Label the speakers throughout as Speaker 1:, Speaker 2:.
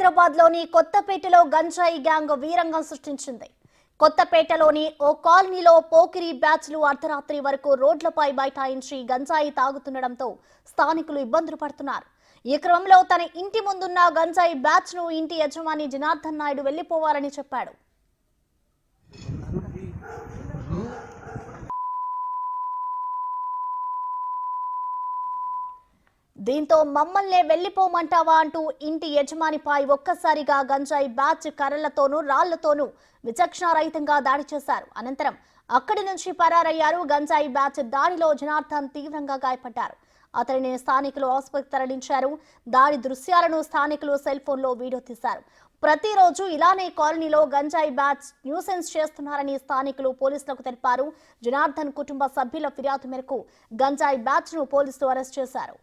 Speaker 1: హైదరాబాద్లోని కొత్తపేటలో గంజాయి గ్యాంగ్ వీరంగం సృష్టించింది. కొత్తపేటలోని ఓ కాలనీలో పోకిరి బ్యాచ్లు అర్ధరాత్రి వరకు రోడ్లపై బైఠాయించి గంజాయి తాగుతుండటంతో స్థానికులు ఇబ్బందులు పడుతున్నారు. ఈ క్రమంలో తన ఇంటి ముందున్న గంజాయి బ్యాచ్ ను ఇంటి యజమాని జనార్దన్ నాయుడు వెళ్లిపోవాలని చెప్పాడు. దీంతో మమ్మల్నే వెళ్లిపోమంటావా అంటూ ఇంటి యజమానిపై ఒక్కసారిగా గంజాయి బ్యాచ్ కర్రలతోనూ రాళ్లతోనూ విచక్షణారహితంగా దాడి చేశారు. అనంతరం అక్కడి నుంచి పరారయ్యారు. గంజాయి బ్యాచ్ దాడిలో జనార్దన్ తీవ్రంగా గాయపడ్డారు. అతడిని స్థానికులు ఆసుపత్రికి తరలించారు. దాడి దృశ్యాలను స్థానికులు సెల్ ఫోన్లో వీడియో తీశారు. ప్రతిరోజు ఇలానే కాలనీలో గంజాయి బ్యాచ్ న్యూసెన్స్ చేస్తున్నారని స్థానికులు పోలీసులకు తెలిపారు. జనార్దన్ కుటుంబ సభ్యుల ఫిర్యాదు మేరకు గంజాయి బ్యాచ్ ను పోలీసులు అరెస్ట్ చేశారు.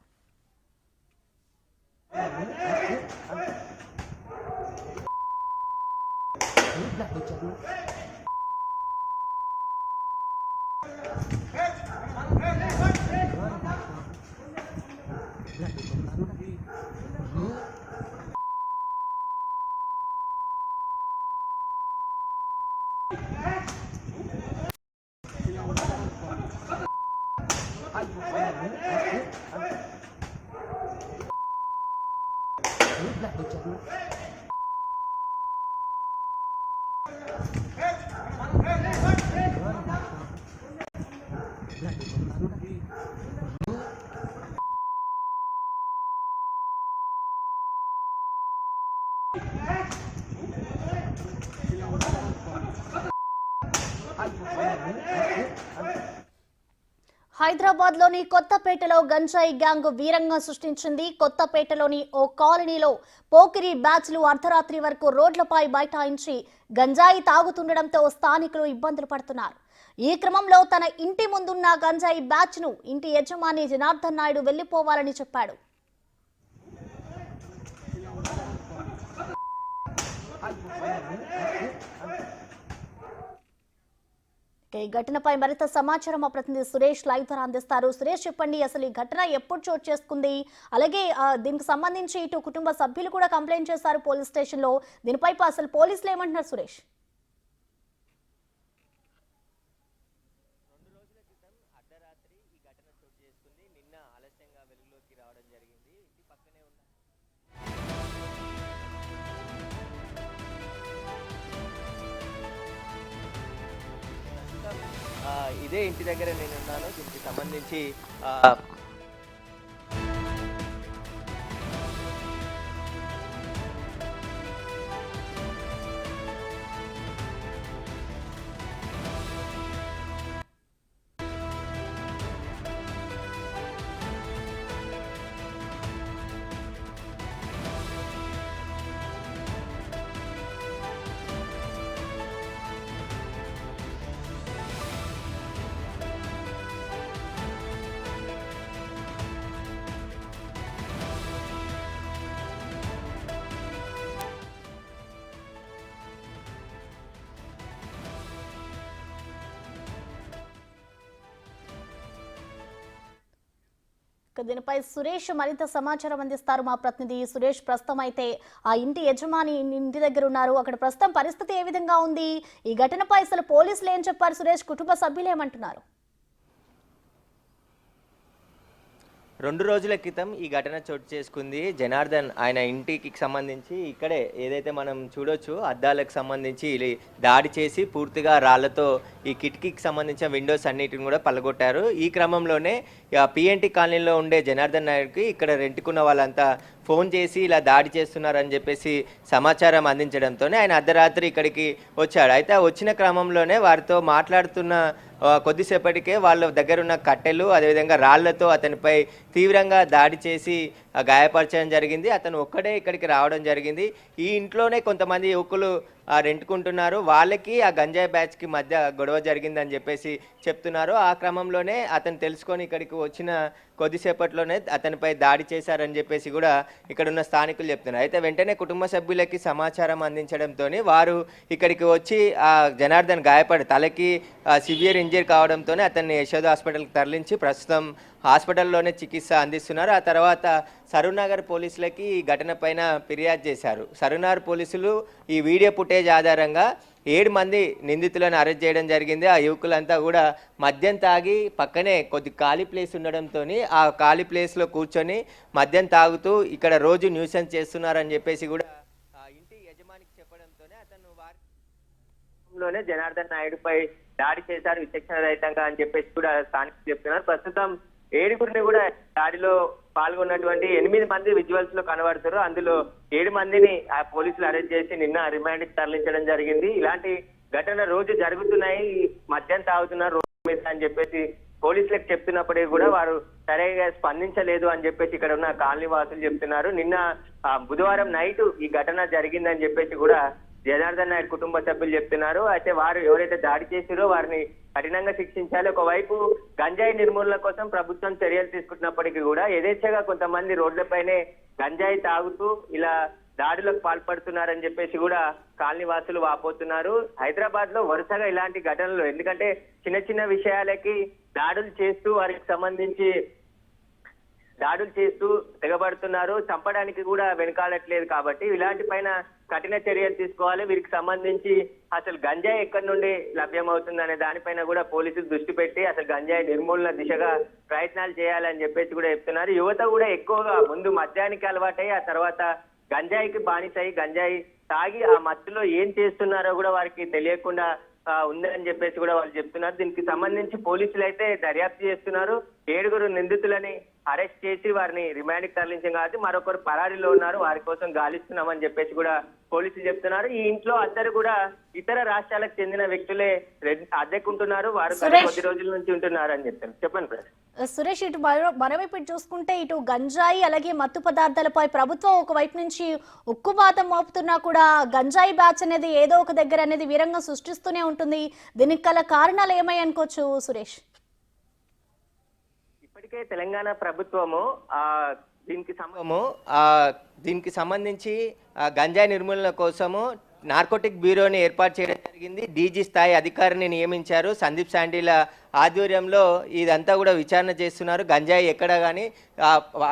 Speaker 1: హైదరాబాద్లోని కొత్తపేటలో గంజాయి గ్యాంగ్ వీరంగం సృష్టించింది. కొత్తపేటలోని ఓ కాలనీలో పోకిరి బ్యాచ్లు అర్ధరాత్రి వరకు రోడ్లపై బైఠాయించి గంజాయి తాగుతుండటంతో స్థానికులు ఇబ్బందులు పడుతున్నారు. ఈ క్రమంలో తన ఇంటి ముందున్న గంజాయి బ్యాచ్ ను ఇంటి యజమాని జనార్దన్ నాయుడు వెళ్లిపోవాలని చెప్పాడు. ఈ ఘటనపై మరింత సమాచారం మా ప్రతినిధి సురేష్ లైవ్ ద్వారా అందిస్తారు. సురేష్, చెప్పండి, అసలు ఈ ఘటన ఎప్పుడు చోటు చేసుకుంది? అలాగే దీనికి సంబంధించి ఇటు కుటుంబ సభ్యులు కూడా కంప్లైంట్ చేశారు పోలీస్ స్టేషన్ లో. దీనిపై అసలు పోలీసులు ఏమంటున్నారు సురేష్?
Speaker 2: అర్ధరాత్రి ఈ ఘటన చోటు చేసుకుంది. నిన్న ఆలస్యంగా వెలుగులోకి రావడం జరిగింది. ఇంటి పక్కనే ఉన్న ఇదే ఇంటి దగ్గర నేను ఉన్నాను. దీనికి సంబంధించి
Speaker 1: దీనిపై సురేష్ మరింత సమాచారం అందిస్తారు మా ప్రతినిధి సురేష్. ప్రస్తుతం అయితే ఆ ఇంటి యజమాని ఇంటి దగ్గర ఉన్నారు. అక్కడ ప్రస్తుతం పరిస్థితి ఏ విధంగా ఉంది? ఈ ఘటనపై అసలు పోలీసులు ఏం చెప్పారు సురేష్? కుటుంబ సభ్యులు ఏమంటున్నారు?
Speaker 2: 2 రోజుల క్రితం ఈ ఘటన చోటు చేసుకుంది. జనార్దన్ ఆయన ఇంటికి సంబంధించి ఇక్కడే ఏదైతే మనం చూడొచ్చు అద్దాలకు సంబంధించి దాడి చేసి పూర్తిగా రాళ్లతో ఈ కిటికీకి సంబంధించిన విండోస్ అన్నిటిని కూడా పలగొట్టారు. ఈ క్రమంలోనే పిఎన్టీ కాలనీలో ఉండే జనార్దన్ నాయుడుకి ఇక్కడ రెంటుకున్న వాళ్ళంతా ఫోన్ చేసి ఇలా దాడి చేస్తున్నారని చెప్పేసి సమాచారం అందించడంతోనే ఆయన అర్ధరాత్రి ఇక్కడికి వచ్చాడు. అయితే వచ్చిన క్రమంలోనే వారితో మాట్లాడుతున్న కొద్దిసేపటికే వాళ్ళ దగ్గర ఉన్న కట్టెలు అదేవిధంగా రాళ్లతో అతనిపై తీవ్రంగా దాడి చేసి గాయపరచడం జరిగింది. అతను ఒక్కడే ఇక్కడికి రావడం జరిగింది. ఈ ఇంట్లోనే కొంతమంది యువకులు రెంట్కుంటున్నారు. వాళ్ళకి ఆ గంజాయి బ్యాచ్కి మధ్య గొడవ జరిగిందని చెప్పేసి చెప్తున్నారు. ఆ క్రమంలోనే అతను తెలుసుకొని ఇక్కడికి వచ్చిన కొద్దిసేపట్లోనే అతనిపై దాడి చేశారని చెప్పేసి కూడా ఇక్కడ ఉన్న స్థానికులు చెప్తున్నారు. అయితే వెంటనే కుటుంబ సభ్యులకి సమాచారం అందించడంతో వారు ఇక్కడికి వచ్చి ఆ జనార్దన్ గాయపడి తలకి సివియర్ ఇంజరీ ఇంజరీ కావడంతోనే అతన్ని యశోద హాస్పిటల్కి తరలించి ప్రస్తుతం హాస్పిటల్లోనే చికిత్స అందిస్తున్నారు. ఆ తర్వాత సరూర్నగర్ పోలీసులకి ఈ ఘటన పైన ఫిర్యాదు చేశారు. సరూర్నగర్ పోలీసులు ఈ వీడియో ఫుటేజ్ ఆధారంగా 7 మంది నిందితులను అరెస్ట్ చేయడం జరిగింది. ఆ యువకులంతా కూడా మద్యం తాగి పక్కనే కొద్ది ఖాళీ ప్లేస్ ఉండడంతో ఆ ఖాళీ ప్లేస్లో కూర్చొని మద్యం తాగుతూ ఇక్కడ రోజు న్యూసెన్స్ చేస్తున్నారని చెప్పేసి కూడా ఆ ఇంటి యజమానికి చెప్పడంతోనే అతను వారిలోనే జనార్దన్ నాయుడుపై దాడి చేశారు విచక్షణ రహితంగా అని చెప్పేసి కూడా స్థానికులు చెప్తున్నారు. ప్రస్తుతం 7గురిని కూడా దాడిలో పాల్గొన్నటువంటి 8 మంది విజువల్స్ లో కనబడుతారు. అందులో 7 మందిని ఆ పోలీసులు అరెస్ట్ చేసి నిన్న రిమాండ్ కి తరలించడం జరిగింది. ఇలాంటి ఘటన రోజు జరుగుతున్నాయి, మద్యం తాగుతున్నారు రోడ్డు మీద అని చెప్పేసి పోలీసులకు చెప్తున్నప్పటికీ కూడా వారు సరిగా స్పందించలేదు అని చెప్పేసి ఇక్కడ ఉన్న కాలనీ వాసులు చెప్తున్నారు. నిన్న బుధవారం నైట్ ఈ ఘటన జరిగిందని చెప్పేసి కూడా జనార్దన్ నాయుడు కుటుంబ సభ్యులు చెప్తున్నారు. అయితే వారు ఎవరైతే దాడి చేసిరో వారిని కఠినంగా శిక్షించాలి. ఒకవైపు గంజాయి నిర్మూలన కోసం ప్రభుత్వం చర్యలు తీసుకుంటున్నప్పటికీ కూడా యథేచ్ఛగా కొంతమంది రోడ్లపైనే గంజాయి తాగుతూ ఇలా దాడులకు పాల్పడుతున్నారని చెప్పేసి కూడా కాలనీ వాసులు వాపోతున్నారు. హైదరాబాద్ లో వరుసగా ఇలాంటి ఘటనలు, ఎందుకంటే చిన్న చిన్న విషయాలకి దాడులు చేస్తూ వారికి సంబంధించి దాడులు చేస్తూ తెగబడుతున్నారు, చంపడానికి కూడా వెనకాడట్లేదు. కాబట్టి ఇలాంటి పైన కఠిన చర్యలు తీసుకోవాలి. వీరికి సంబంధించి అసలు గంజాయి ఎక్కడి నుండి లభ్యమవుతుందనే దానిపైన కూడా పోలీసులు దృష్టి పెట్టి అసలు గంజాయి నిర్మూలన దిశగా ప్రయత్నాలు చేయాలని చెప్పేసి కూడా చెప్తున్నారు. యువత కూడా ఎక్కువగా ముందు మద్యానికి అలవాటై ఆ తర్వాత గంజాయికి బానిసై గంజాయి తాగి ఆ మత్తులో ఏం చేస్తున్నారో కూడా వారికి తెలియకుండా ఉందని చెప్పేసి కూడా వాళ్ళు చెప్తున్నారు. దీనికి సంబంధించి పోలీసులు అయితే దర్యాప్తు చేస్తున్నారు. 7 నిందితులని అరెస్ట్ చేసి వారిని రిమాండ్ కి తరలించాం కాబట్టి మరొకరు పరారీలో ఉన్నారు, వారి కోసం గాలిస్తున్నామని చెప్పేసి కూడా పోలీసులు చెప్తున్నారు. ఈ ఇంట్లో అందరు కూడా ఇతర రాష్ట్రాలకు చెందిన వ్యక్తులే అద్దెకుంటున్నారు, వారు కొద్ది రోజుల నుంచి ఉంటున్నారు అని చెప్తారు. చెప్పండి ప్రశ్న.
Speaker 1: సురేష్, ఇటు మరోవైపు చూసుకుంటే ఇటు గంజాయి అలాగే మత్తు పదార్థాలపై ప్రభుత్వం ఒకవైపు నుంచి ఉక్కుపాతం మోపుతున్నా కూడా గంజాయి బ్యాచ్ అనేది ఏదో ఒక దగ్గర అనేది వీరంగా సృష్టిస్తూనే ఉంటుంది. దీనికి గల కారణాలు ఏమై అనుకోవచ్చు సురేష్?
Speaker 2: ఇప్పటికే తెలంగాణ ప్రభుత్వము దీనికి సంబంధించి గంజాయి నిర్మూలన కోసము నార్కోటిక్ బ్యూరోని ఏర్పాటు చేయడం జరిగింది. డీజీ స్థాయి అధికారిని నియమించారు. సందీప్ శాండీల ఆధ్వర్యంలో ఇదంతా కూడా విచారణ చేస్తున్నారు. గంజాయి ఎక్కడ కానీ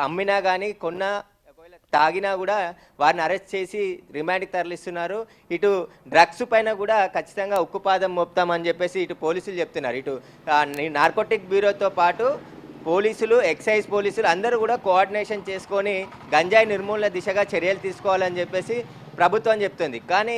Speaker 2: అమ్మినా కానీ కొన్నా ఒకవేళ తాగినా కూడా వారిని అరెస్ట్ చేసి రిమాండ్కి తరలిస్తున్నారు. ఇటు డ్రగ్స్ పైన కూడా ఖచ్చితంగా ఉక్కుపాదం మోపుతామని చెప్పేసి ఇటు పోలీసులు చెప్తున్నారు. ఇటు నార్కోటిక్ బ్యూరోతో పాటు పోలీసులు, ఎక్సైజ్ పోలీసులు అందరూ కూడా కోఆర్డినేషన్ చేసుకొని గంజాయి నిర్మూలన దిశగా చర్యలు తీసుకోవాలని చెప్పేసి ప్రభుత్వం చెప్తుంది. కానీ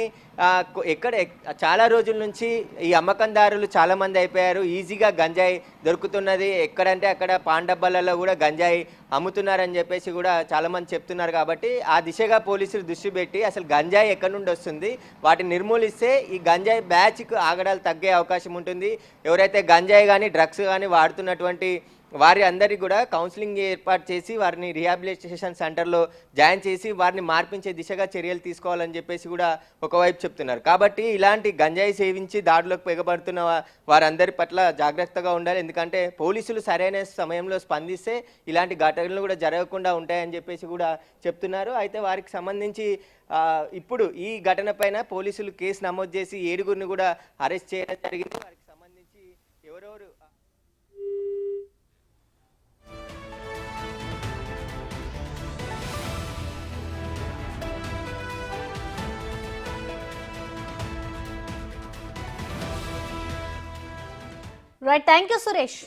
Speaker 2: చాలా రోజుల నుంచి ఈ అమ్మకందారులు చాలామంది అయిపోయారు. ఈజీగా గంజాయి దొరుకుతున్నది, ఎక్కడంటే అక్కడ పాన్ డబ్బాలలో కూడా గంజాయి అమ్ముతున్నారని చెప్పేసి కూడా చాలామంది చెప్తున్నారు. కాబట్టి ఆ దిశగా పోలీసులు దృష్టి పెట్టి అసలు గంజాయి ఎక్కడి నుండి వస్తుంది, వాటిని నిర్మూలిస్తే ఈ గంజాయి బ్యాచ్కి ఆగడాలు తగ్గే అవకాశం ఉంటుంది. ఎవరైతే గంజాయి కానీ డ్రగ్స్ కానీ వాడుతున్నటువంటి వారి అందరికీ కూడా కౌన్సిలింగ్ ఏర్పాటు చేసి వారిని రిహాబిలిటేషన్ సెంటర్లో జాయిన్ చేసి వారిని మార్పించే దిశగా చర్యలు తీసుకోవాలని చెప్పేసి కూడా ఒకవైపు చెప్తున్నారు. కాబట్టి ఇలాంటి గంజాయి సేవించి దాడులకు ఎగబడుతున్న వారందరి పట్ల జాగ్రత్తగా ఉండాలి. ఎందుకంటే పోలీసులు సరైన సమయంలో స్పందిస్తే ఇలాంటి ఘటనలు కూడా జరగకుండా ఉంటాయని చెప్పేసి కూడా చెప్తున్నారు. అయితే వారికి సంబంధించి ఇప్పుడు ఈ ఘటన పైన పోలీసులు కేసు నమోదు చేసి 7 కూడా అరెస్ట్ చేయడం జరిగింది. వారికి సంబంధించి ఎవరెవరు
Speaker 1: రైట్, థ్యాంక్ యూ సురేష్.